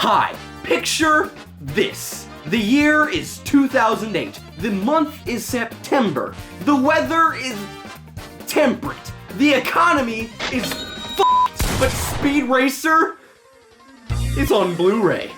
Hi, picture this. The year is 2008. The month is September. The weather is temperate. The economy is f***ed. But Speed Racer is on Blu-ray.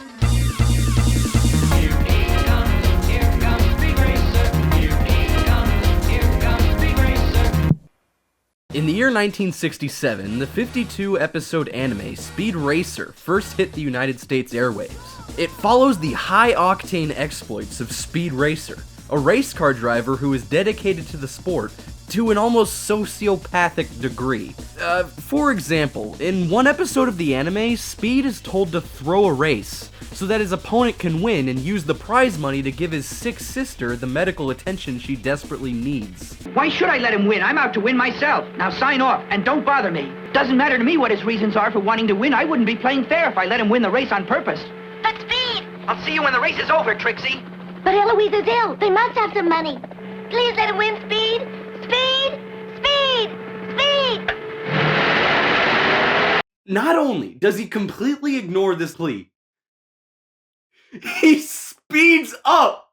In the year 1967, the 52-episode anime Speed Racer first hit the United States airwaves. It follows the high-octane exploits of Speed Racer, a race car driver who is dedicated to the sport to an almost sociopathic degree. For example, in one episode of the anime, Speed is told to throw a race so that his opponent can win and use the prize money to give his sick sister the medical attention she desperately needs. Why should I let him win? I'm out to win myself. Now sign off and don't bother me. Doesn't matter to me what his reasons are for wanting to win. I wouldn't be playing fair if I let him win the race on purpose. But Speed! I'll see you when the race is over, Trixie. But Eloise is ill. They must have some money. Please let him win, Speed! Speed! Speed! Speed! Not only does he completely ignore this plea, he speeds up!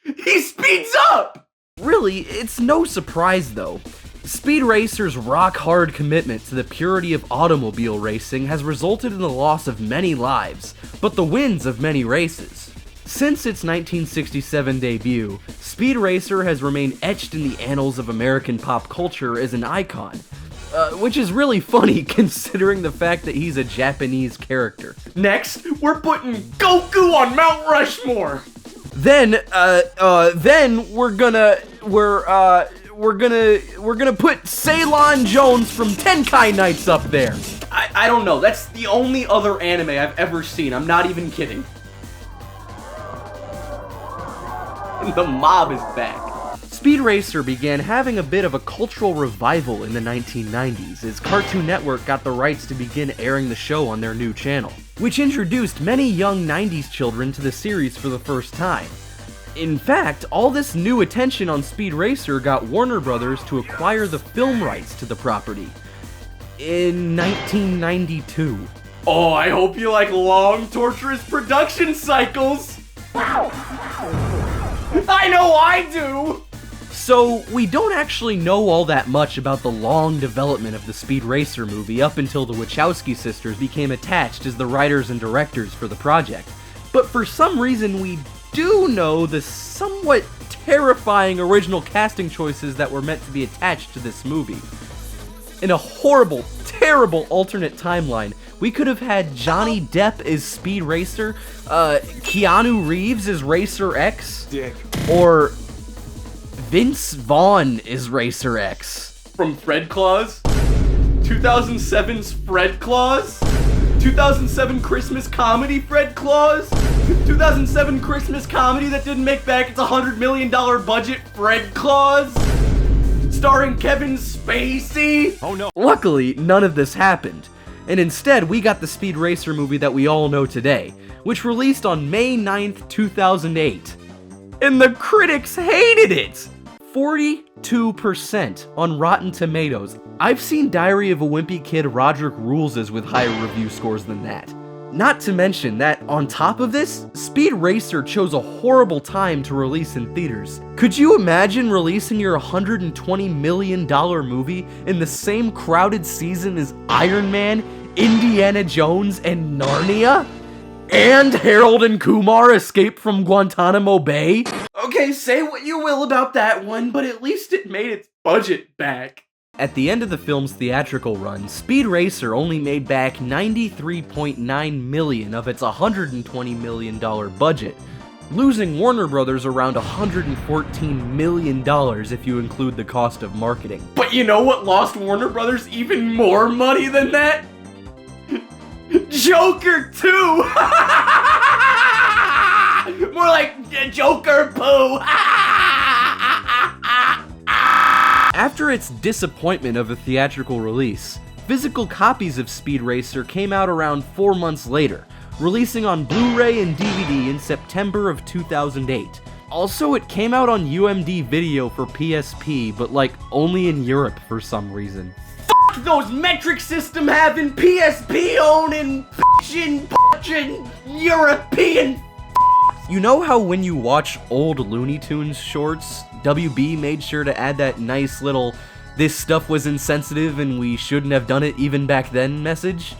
He speeds up! Really, it's no surprise though. Speed Racer's rock-hard commitment to the purity of automobile racing has resulted in the loss of many lives, but the wins of many races. Since its 1967 debut, Speed Racer has remained etched in the annals of American pop culture as an icon. Which is really funny considering the fact that he's a Japanese character. Next, we're putting Goku on Mount Rushmore! Then we're gonna put Ceylon Jones from Tenkai Nights up there. I don't know, that's the only other anime I've ever seen, I'm not even kidding. And the mob is back. Speed Racer began having a bit of a cultural revival in the 1990s as Cartoon Network got the rights to begin airing the show on their new channel, which introduced many young 90s children to the series for the first time. In fact, all this new attention on Speed Racer got Warner Brothers to acquire the film rights to the property in 1992. Oh, I hope you like long, torturous production cycles! I know I do! So, we don't actually know all that much about the long development of the Speed Racer movie up until the Wachowski sisters became attached as the writers and directors for the project. But for some reason, we do know the somewhat terrifying original casting choices that were meant to be attached to this movie. In a horrible, terrible alternate timeline, we could have had Johnny Depp as Speed Racer, Keanu Reeves as Racer X, Dick. Or Vince Vaughn is Racer X. From Fred Claus? 2007's Fred Claus? 2007 Christmas comedy Fred Claus? 2007 Christmas comedy that didn't make back its $100 million budget Fred Claus? Starring Kevin Spacey? Oh no. Luckily, none of this happened. And instead, we got the Speed Racer movie that we all know today, which released on May 9th, 2008. And the critics hated it! 42% on Rotten Tomatoes. I've seen Diary of a Wimpy Kid Roderick Ruleses with higher review scores than that. Not to mention that, on top of this, Speed Racer chose a horrible time to release in theaters. Could you imagine releasing your $120 million movie in the same crowded season as Iron Man, Indiana Jones, and Narnia? And Harold and Kumar Escape from Guantanamo Bay? Okay, say what you will about that one, but at least it made its budget back. At the end of the film's theatrical run, Speed Racer only made back $93.9 million of its $120 million budget, losing Warner Brothers around $114 million if you include the cost of marketing. But you know what lost Warner Brothers even more money than that? Joker 2! More like Joker Poo! After its disappointment of a theatrical release, physical copies of Speed Racer came out around 4 months later, releasing on Blu-ray and DVD in September of 2008. Also, it came out on UMD Video for PSP, but like only in Europe for some reason. F*** those metric system having PSP owning f***ing Fucking European. You know how when you watch old Looney Tunes shorts, WB made sure to add that nice little "this stuff was insensitive and we shouldn't have done it even back then" message?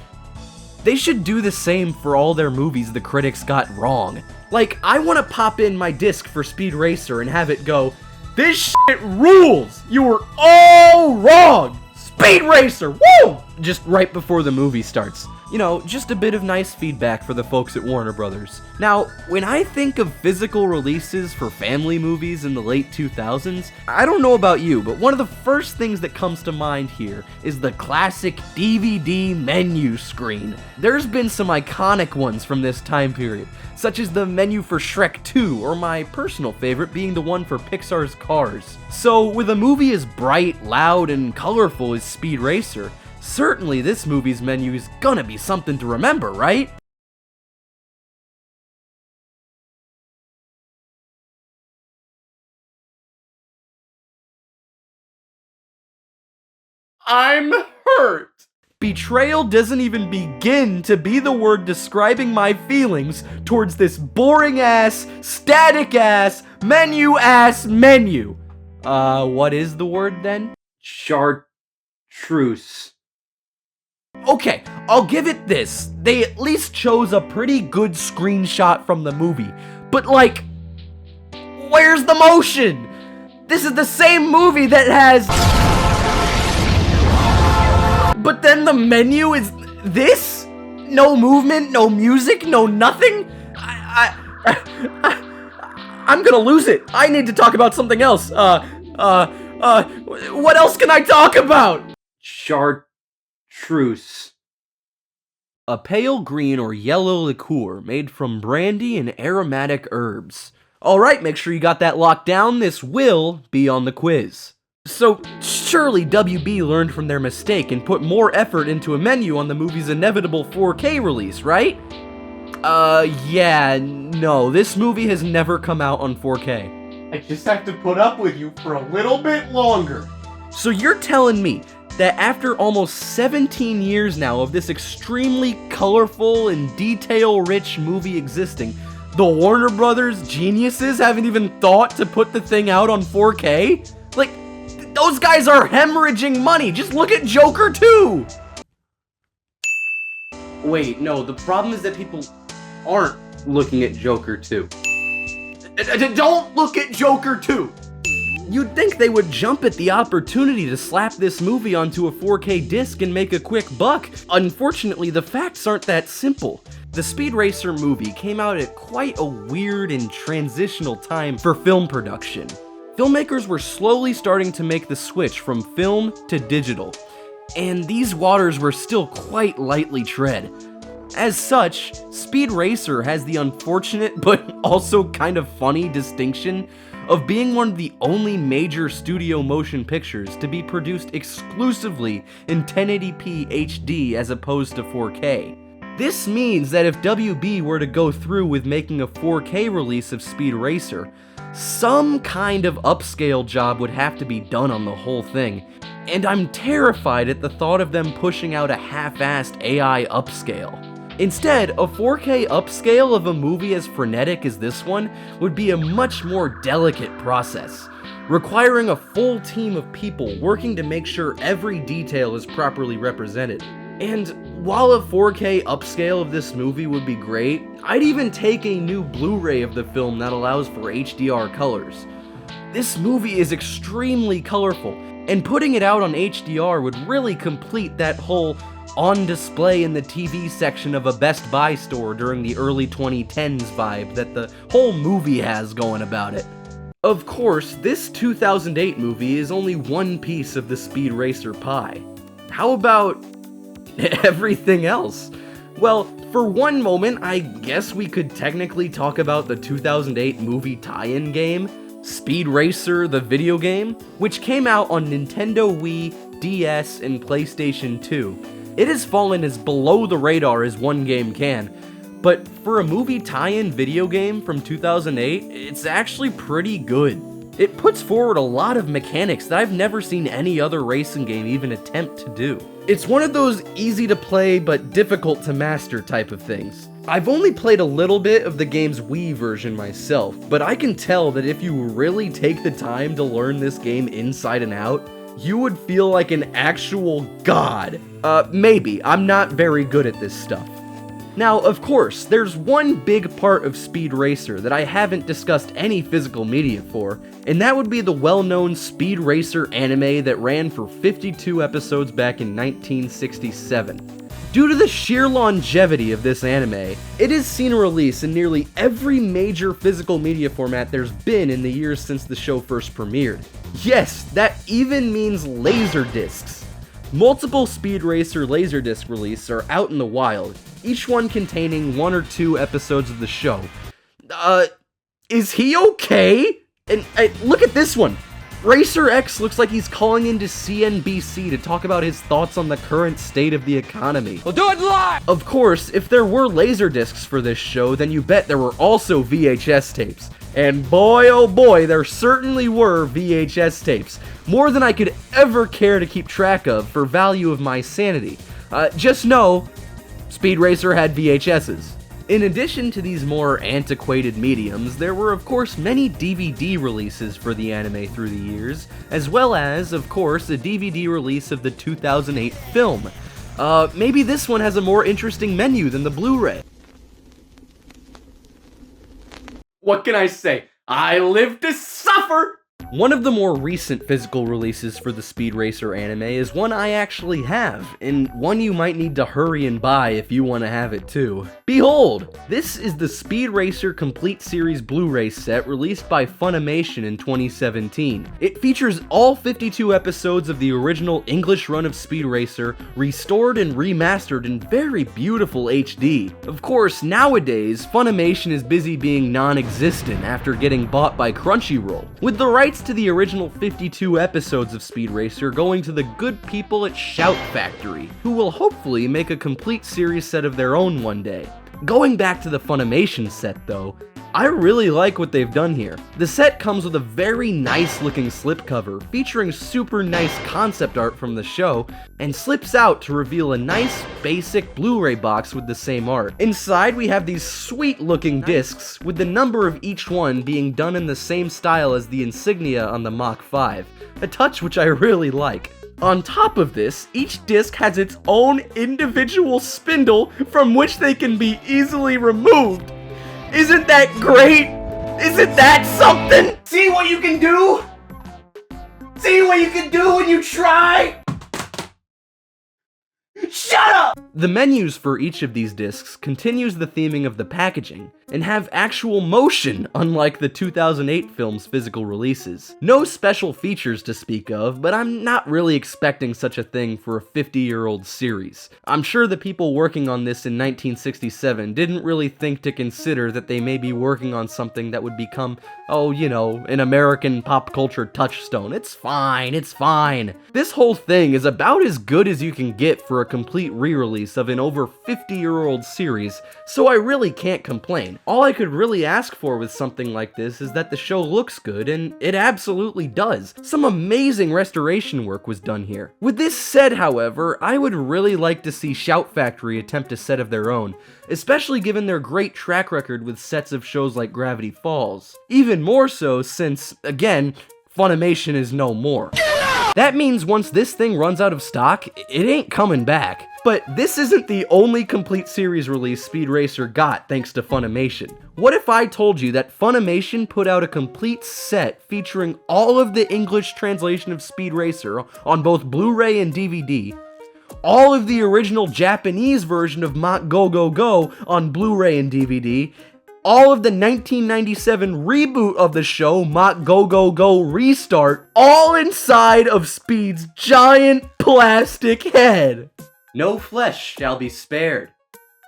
They should do the same for all their movies the critics got wrong. Like, I want to pop in my disc for Speed Racer and have it go, "This shit rules! You were all wrong! Speed Racer, woo!" Just right before the movie starts. You know, just a bit of nice feedback for the folks at Warner Brothers. Now, when I think of physical releases for family movies in the late 2000s, I don't know about you, but one of the first things that comes to mind here is the classic DVD menu screen. There's been some iconic ones from this time period, such as the menu for Shrek 2, or my personal favorite being the one for Pixar's Cars. So, with a movie as bright, loud, and colorful as Speed Racer, certainly this movie's menu is gonna be something to remember, right? I'm hurt! Betrayal doesn't even begin to be the word describing my feelings towards this boring-ass, static-ass, menu. What is the word then? Chartreuse. Okay, I'll give it this. They at least chose a pretty good screenshot from the movie. But like, where's the motion? This is the same movie that has... But then the menu is this? No movement, no music, no nothing? I'm gonna lose it. I need to talk about something else. What else can I talk about? Chartreuse. A pale green or yellow liqueur made from brandy and aromatic herbs. Alright, make sure you got that locked down. This will be on the quiz. So, surely WB learned from their mistake and put more effort into a menu on the movie's inevitable 4K release, right? Yeah, no, this movie has never come out on 4K. I just have to put up with you for a little bit longer. So you're telling me that after almost 17 years now of this extremely colorful and detail-rich movie existing, the Warner Brothers geniuses haven't even thought to put the thing out on 4K? Like, those guys are hemorrhaging money. Just look at Joker 2. Wait, no, the problem is that people aren't looking at Joker 2. Don't look at Joker 2. You'd think they would jump at the opportunity to slap this movie onto a 4K disc and make a quick buck. Unfortunately, the facts aren't that simple. The Speed Racer movie came out at quite a weird and transitional time for film production. Filmmakers were slowly starting to make the switch from film to digital, and these waters were still quite lightly tread. As such, Speed Racer has the unfortunate but also kind of funny distinction of being one of the only major studio motion pictures to be produced exclusively in 1080p HD as opposed to 4K. This means that if WB were to go through with making a 4K release of Speed Racer, some kind of upscale job would have to be done on the whole thing, and I'm terrified at the thought of them pushing out a half-assed AI upscale. Instead, a 4K upscale of a movie as frenetic as this one would be a much more delicate process, requiring a full team of people working to make sure every detail is properly represented. And while a 4K upscale of this movie would be great, I'd even take a new Blu-ray of the film that allows for HDR colors. This movie is extremely colorful, and putting it out on HDR would really complete that whole on display in the TV section of a Best Buy store during the early 2010s vibe that the whole movie has going about it. Of course, this 2008 movie is only one piece of the Speed Racer pie. How about everything else? Well, for one moment, I guess we could technically talk about the 2008 movie tie-in game, Speed Racer the video game, which came out on Nintendo Wii, DS, and PlayStation 2. It has fallen as below the radar as one game can, but for a movie tie-in video game from 2008, it's actually pretty good. It puts forward a lot of mechanics that I've never seen any other racing game even attempt to do. It's one of those easy to play but difficult to master type of things. I've only played a little bit of the game's Wii version myself, but I can tell that if you really take the time to learn this game inside and out, you would feel like an actual god. Maybe. I'm not very good at this stuff. Now, of course, there's one big part of Speed Racer that I haven't discussed any physical media for, and that would be the well-known Speed Racer anime that ran for 52 episodes back in 1967. Due to the sheer longevity of this anime, it has seen a release in nearly every major physical media format there's been in the years since the show first premiered. Yes, that even means LaserDiscs. Multiple Speed Racer LaserDisc releases are out in the wild, each one containing 1 or 2 episodes of the show. Is he okay? And look at this one! Racer X looks like he's calling into CNBC to talk about his thoughts on the current state of the economy. We'll do it live! Of course, if there were LaserDiscs for this show, then you bet there were also VHS tapes. And boy oh boy, there certainly were VHS tapes. More than I could ever care to keep track of for value of my sanity. Just know, Speed Racer had VHSs. In addition to these more antiquated mediums, there were of course many DVD releases for the anime through the years, as well as, of course, a DVD release of the 2008 film. Maybe this one has a more interesting menu than the Blu-ray. What can I say? I live to suffer! One of the more recent physical releases for the Speed Racer anime is one I actually have, and one you might need to hurry and buy if you want to have it too. Behold! This is the Speed Racer Complete Series Blu-ray set released by Funimation in 2017. It features all 52 episodes of the original English run of Speed Racer, restored and remastered in very beautiful HD. Of course, nowadays, Funimation is busy being non-existent after getting bought by Crunchyroll, with the rights to the original 52 episodes of Speed Racer going to the good people at Shout Factory, who will hopefully make a complete series set of their own one day. Going back to the Funimation set though, I really like what they've done here. The set comes with a very nice looking slipcover featuring super nice concept art from the show, and slips out to reveal a nice basic Blu-ray box with the same art. Inside we have these sweet looking discs with the number of each one being done in the same style as the insignia on the Mach 5, a touch which I really like. On top of this, each disc has its own individual spindle from which they can be easily removed. Isn't that great? Isn't that something? See what you can do? See what you can do when you try? Shut up! The menus for each of these discs continues the theming of the packaging, and have actual motion, unlike the 2008 film's physical releases. No special features to speak of, but I'm not really expecting such a thing for a 50-year-old series. I'm sure the people working on this in 1967 didn't really think to consider that they may be working on something that would become, oh, you know, an American pop culture touchstone. It's fine, it's fine. This whole thing is about as good as you can get for a complete re-release of an over 50-year-old series, so I really can't complain. All I could really ask for with something like this is that the show looks good, and it absolutely does. Some amazing restoration work was done here. With this said, however, I would really like to see Shout Factory attempt a set of their own, especially given their great track record with sets of shows like Gravity Falls. Even more so since, again, Funimation is no more. That means once this thing runs out of stock, it ain't coming back. But this isn't the only complete series release Speed Racer got thanks to Funimation. What if I told you that Funimation put out a complete set featuring all of the English translation of Speed Racer on both Blu-ray and DVD, all of the original Japanese version of Mach Go Go Go on Blu-ray and DVD, all of the 1997 reboot of the show, Mach Go Go Go Restart, all inside of Speed's giant plastic head. No flesh shall be spared.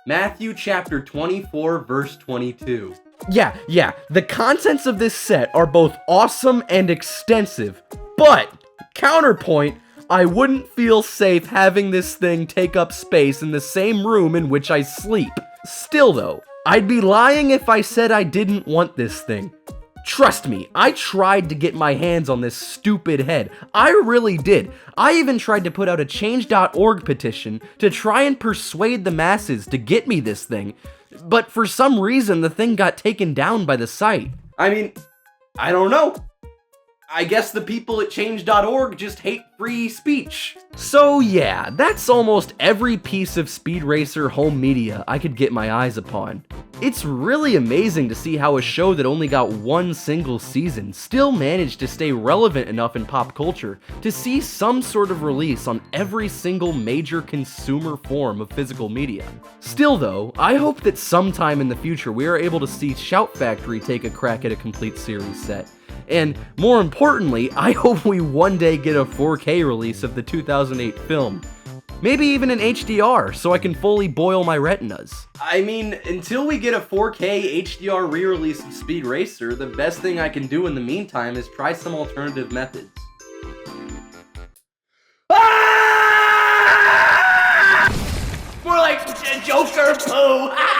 Matthew chapter 24, verse 22. Yeah, the contents of this set are both awesome and extensive, but, counterpoint, I wouldn't feel safe having this thing take up space in the same room in which I sleep. Still though, I'd be lying if I said I didn't want this thing. Trust me, I tried to get my hands on this stupid head. I really did. I even tried to put out a change.org petition to try and persuade the masses to get me this thing, but for some reason the thing got taken down by the site. I mean, I don't know. I guess the people at change.org just hate free speech. So yeah, that's almost every piece of Speed Racer home media I could get my eyes upon. It's really amazing to see how a show that only got one single season still managed to stay relevant enough in pop culture to see some sort of release on every single major consumer form of physical media. Still though, I hope that sometime in the future we are able to see Shout Factory take a crack at a complete series set. And more importantly, I hope we one day get a 4K release of the 2008 film. Maybe even an HDR, so I can fully boil my retinas. I mean, until we get a 4K HDR re-release of Speed Racer, the best thing I can do in the meantime is try some alternative methods. Ah! More like Joker poo. Ah!